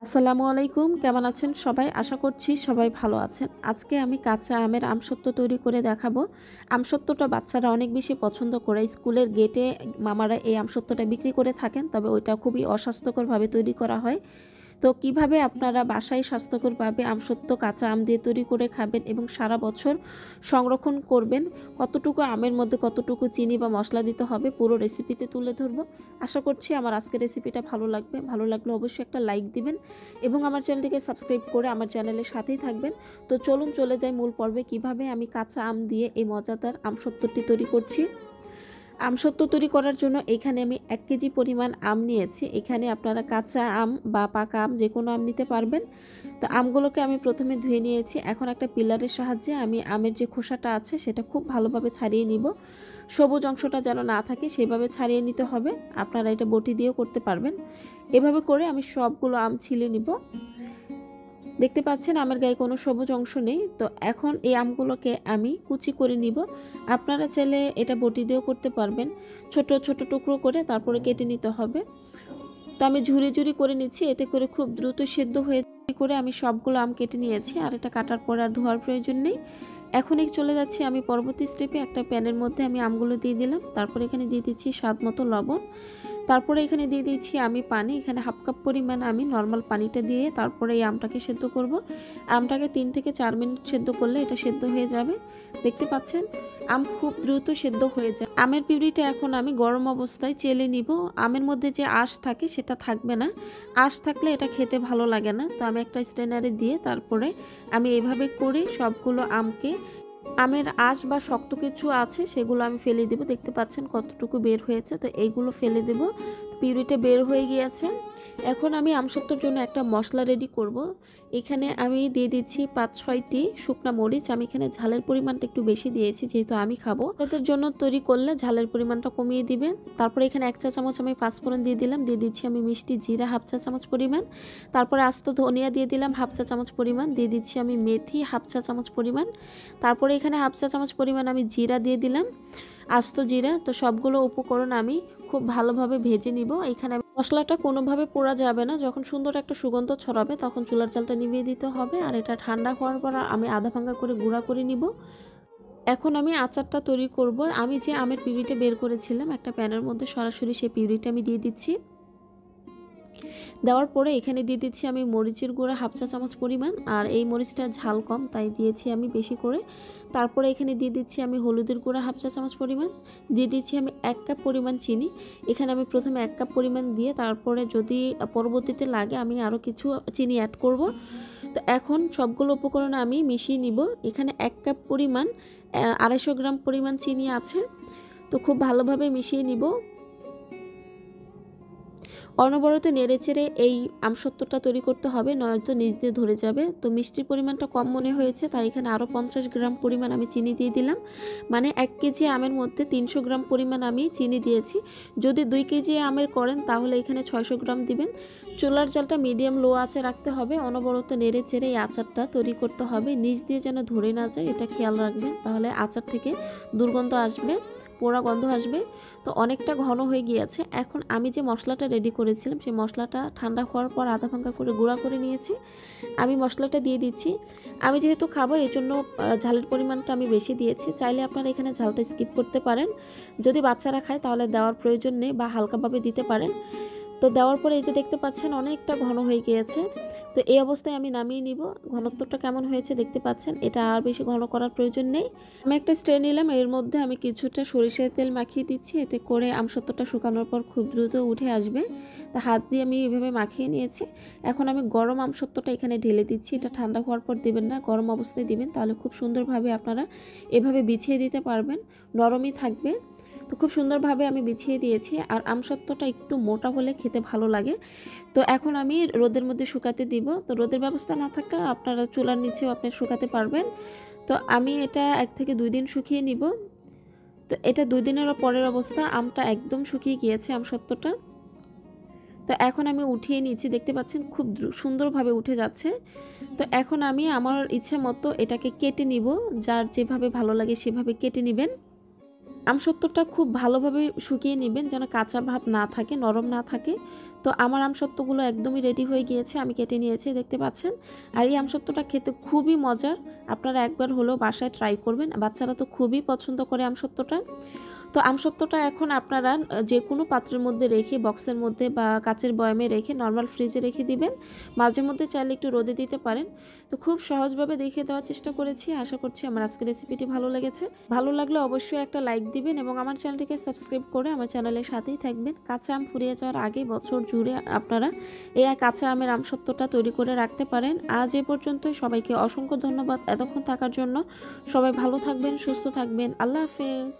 আসসালামু আলাইকুম। কেমন আছেন সবাই? আশা করছি সবাই ভালো আছেন। আজকে আমি কাঁচা আমের আমসত্ত্ব তৈরি করে দেখাবো। আমসত্ত্বটা বাচ্চারা অনেক বেশি পছন্দ করে। স্কুলের গেটে মামারা এই আমসত্ত্বটা বিক্রি করে থাকেন। তবে ওইটা খুবই অস্বাস্থ্যকরভাবে তৈরি করা হয়। তো কিভাবে আপনারা বাসায় স্বাস্থ্যকরভাবে আমসত্ত্ব কাঁচা আম দিয়ে তৈরি করে খাবেন এবং সারা বছর সংরক্ষণ করবেন, কতটুকু আমের মধ্যে কতটুকু চিনি বা মশলা দিতে হবে পুরো রেসিপিতে তুলে ধরবো। আশা করছি আমার আজকের রেসিপিটা ভালো লাগবে। ভালো লাগলে অবশ্যই একটা লাইক দিবেন এবং আমার চ্যানেলটিকে সাবস্ক্রাইব করে আমার চ্যানেলের সাথেই থাকবেন। তো চলুন চলে যাই মূল পর্বে, কিভাবে আমি কাঁচা আম দিয়ে এই মজাদার আমসত্ত্বটি তৈরি করছি। আমসত্ত্ব তৈরি করার জন্য এখানে আমি 1 কেজি পরিমাণ আম নিয়েছি। এখানে আপনারা কাঁচা আম বা পাকা আম যে কোনো আম নিতে পারবেন। তো আমগুলোকে আমি প্রথমে ধুয়ে নিয়েছি। এখন একটা পিলারের সাহায্যে আমি আমের যে খোসাটা আছে সেটা খুব ভালোভাবে ছাড়িয়ে নিব। সবুজ অংশটা যেন না থাকে সেভাবে ছাড়িয়ে নিতে হবে। আপনারা এটা বটি দিয়েও করতে পারবেন। এভাবে করে আমি সবগুলো আম ছিলে নিব। দেখতে পাচ্ছেন আমের গায়ে কোনো সবুজ অংশ নেই। তো এখন এই আমগুলোকে আমি কুচি করে নিব। আপনারা চাইলে এটা বটি দিয়েও করতে পারবেন। ছোট ছোট টুকরো করে তারপরে কেটে নিতে হবে। তো আমি ঝুরি ঝুরি করে নিচ্ছি, এতে করে খুব দ্রুত সেদ্ধ হয়ে করে আমি সবগুলো আম কেটে নিয়েছি। আর এটা কাটার পর আর ধোয়ার প্রয়োজন নেই। এখনই চলে যাচ্ছি আমি পরবর্তী স্টেপে। একটা প্যানের মধ্যে আমি আমগুলো দিয়ে দিলাম। তারপর এখানে দিয়ে দিচ্ছি স্বাদ মতো লবণ। তারপরে এখানে দিয়ে দিচ্ছি আমি পানি। এখানে হাফ কাপ পরিমাণ আমি নর্মাল পানিটা দিয়ে তারপরে এই আমটাকে সেদ্ধ করব। আমটাকে 3 থেকে 4 মিনিট সেদ্ধ করলে এটা সেদ্ধ হয়ে যাবে। দেখতে পাচ্ছেন আম খুব দ্রুত সেদ্ধ হয়ে যায়। আমের পিউরিটা এখন আমি গরম অবস্থায় চেলে নিব। আমের মধ্যে যে আঁশ থাকে সেটা থাকবে না। আঁশ থাকলে এটা খেতে ভালো লাগে না। তো আমি একটা স্ট্রেনারে দিয়ে তারপরে আমি এভাবে করে সবগুলো আমকে, আমের আঁশ বা শক্ত কিছু আছে সেগুলো আমি ফেলে দেব। দেখতে পাচ্ছেন কতটুকু বের হয়েছে। তো এইগুলো ফেলে দেব। পিউরিটা বের হয়ে গিয়েছে। এখন আমি আমসত্ত্বর জন্য একটা মশলা রেডি করব। এখানে আমি দিয়ে দিচ্ছি 5-6টি শুকনা মরিচ। আমি এখানে ঝালের পরিমাণটা একটু বেশি দিয়েছি যেহেতু আমি খাবো। তাদের জন্য তৈরি করলে ঝালের পরিমাণটা কমিয়ে দিবেন। তারপরে এখানে 1 চা চামচ আমি পাঁচফোড়ন দিয়ে দিলাম। দিয়ে দিচ্ছি আমি মিষ্টি জিরা হাফ চা চামচ পরিমাণ। তারপরে আস্ত ধনিয়া দিয়ে দিলাম হাফ চা চামচ পরিমাণ। দিয়ে দিচ্ছি আমি মেথি হাফ চা চামচ পরিমাণ। তারপরে এখানে হাফ চা চামচ পরিমাণ আমি জিরা দিয়ে দিলাম, আস্ত জিরা। তো সবগুলো উপকরণ আমি খুব ভালোভাবে ভেজে নিব। এখানে মশলাটা কোনোভাবে পোড়া যাবে না। যখন সুন্দর একটা সুগন্ধ ছড়াবে তখন চুলার জালটা নিভিয়ে দিতে হবে। আর এটা ঠান্ডা হওয়ার পর আমি আধা ভাঙ্গা করে গুঁড়া করে নিব। এখন আমি আচারটা তৈরি করব। আমি যে আমের পিউরিটা বের করেছিলাম একটা প্যানের মধ্যে সরাসরি সেই পিউরিটা আমি দিয়ে দিচ্ছি। দেওয়ার পরে এখানে দিয়ে দিচ্ছি আমি মরিচের গুঁড়া হাফ চা চামচ পরিমাণ। আর এই মরিচটা ঝাল কম তাই দিয়েছি আমি বেশি করে। তারপরে এখানে দিয়ে দিচ্ছি আমি হলুদের গুঁড়া হাফ চা চামচ পরিমাণ। দিয়ে দিচ্ছি আমি 1 কাপ পরিমাণ চিনি। এখানে আমি প্রথমে 1 কাপ পরিমাণ দিয়ে তারপরে যদি পরবর্তীতে লাগে আমি আরও কিছু চিনি অ্যাড করব। তো এখন সবগুলো উপকরণ আমি মিশিয়ে নিব। এখানে 1 কাপ পরিমাণ 250 গ্রাম পরিমাণ চিনি আছে। তো খুব ভালোভাবে মিশিয়ে নিব। অনবরত নেড়েচেড়ে এই আমসত্ত্বটা তৈরি করতে হবে, নয়তো নিচ দিয়ে ধরে যাবে। তো মিষ্টির পরিমাণটা কম মনে হয়েছে তাই এখানে আরও 50 গ্রাম পরিমাণ আমি চিনি দিয়ে দিলাম। মানে 1 কেজি আমের মধ্যে 300 গ্রাম পরিমাণ আমি চিনি দিয়েছি। যদি 2 কেজি আমের করেন তাহলে এখানে 600 গ্রাম দিবেন। চুলার জালটা মিডিয়াম লো আঁচে রাখতে হবে। অনবরত নেড়েচেড়ে এই আচারটা তৈরি করতে হবে। নিচ দিয়ে যেন ধরে না যায় এটা খেয়াল রাখবেন, তাহলে আচার থেকে দুর্গন্ধ আসবে, পোড়া গন্ধ আসবে। তো অনেকটা ঘন হয়ে গিয়েছে। এখন আমি যে মশলাটা রেডি করেছিলাম সেই মশলাটা ঠান্ডা হওয়ার পর আধা ভাঙ্গা করে গুঁড়া করে নিয়েছি। আমি মশলাটা দিয়ে দিচ্ছি। আমি যেহেতু খাবো এই জন্য ঝালের পরিমাণটা আমি বেশি দিয়েছি। চাইলে আপনারা এখানে ঝালটা স্কিপ করতে পারেন। যদি বাচ্চারা খায় তাহলে দেওয়ার প্রয়োজন নেই বা হালকাভাবে দিতে পারেন। তো দেওয়ার পরে এই যে দেখতে পাচ্ছেন অনেকটা ঘন হয়ে গিয়েছে। তো এই অবস্থায় আমি নামিয়ে নিব। ঘনত্বটা কেমন হয়েছে দেখতে পাচ্ছেন। এটা আর বেশি ঘন করার প্রয়োজন নেই। আমি একটা স্ট্রে নিলাম, এর মধ্যে আমি কিছুটা সরিষার তেল মাখিয়ে দিচ্ছি। এতে করে আমসত্ত্বটা শুকানোর পর খুব দ্রুত উঠে আসবে। তা হাত দিয়ে আমি এভাবে মাখিয়ে নিয়েছি। এখন আমি গরম আমসত্ত্বটা এখানে ঢেলে দিচ্ছি। এটা ঠান্ডা হওয়ার পর দিবেন না, গরম অবস্থায় দিবেন, তাহলে খুব সুন্দরভাবে আপনারা এভাবে বিছিয়ে দিতে পারবেন, নরমই থাকবে। তো খুব সুন্দরভাবে আমি বিছিয়ে দিয়েছি। আর আমসত্ত্বটা একটু মোটা হলে খেতে ভালো লাগে। তো এখন আমি রোদের মধ্যে শুকাতে দিব। তো রোদের ব্যবস্থা না থাকা আপনারা চুলার নিচেও আপনি শুকাতে পারবেন। তো আমি এটা 1 থেকে 2 দিন শুকিয়ে নিব। তো এটা 2 দিনের পরের অবস্থা, আমটা একদম শুকিয়ে গিয়েছে আমসত্ত্বটা। তো এখন আমি উঠিয়ে নিচ্ছি, দেখতে পাচ্ছেন খুব সুন্দরভাবে উঠে যাচ্ছে। তো এখন আমি আমার ইচ্ছে মতো এটাকে কেটে নিব। যার যেভাবে ভালো লাগে সেভাবে কেটে নেবেন। আমসত্ত্বটা খুব ভালোভাবে শুকিয়ে নেবেন যেন কাঁচা ভাব না থাকে, নরম না থাকে। তো আমার আমসত্ত্বগুলো একদমই রেডি হয়ে গিয়েছে, আমি কেটে নিয়েছি দেখতে পাচ্ছেন। আর এই আমসত্ত্বটা খেতে খুবই মজার, আপনারা একবার হলেও বাসায় ট্রাই করবেন, বাচ্চারা তো খুবই পছন্দ করে আমসত্ত্বটা। তো আমসত্ত্বটা এখন আপনারা যেকোনো পাত্রের মধ্যে রেখে, বক্সের মধ্যে বা কাচের বয়ামে রেখে নরমাল ফ্রিজে রেখে দিবেন। মাঝে মধ্যে চাইলে একটু রোদে দিতে পারেন। তো খুব সহজভাবে দেখিয়ে দেওয়ার চেষ্টা করেছি। আশা করছি আমার আজকের রেসিপিটি ভালো লেগেছে। ভালো লাগলে অবশ্যই একটা লাইক দিবেন এবং আমার চ্যানেলটিকে সাবস্ক্রাইব করে আমার চ্যানেলের সাথেই থাকবেন। কাঁচা আম ফুরিয়ে যাওয়ার আগেই বছর জুড়ে আপনারা এই কাঁচা আমের আমসত্ত্বটা তৈরি করে রাখতে পারেন। আজ এ পর্যন্তই, সবাইকে অসংখ্য ধন্যবাদ এতক্ষণ থাকার জন্য। সবাই ভালো থাকবেন, সুস্থ থাকবেন। আল্লাহ হাফেজ।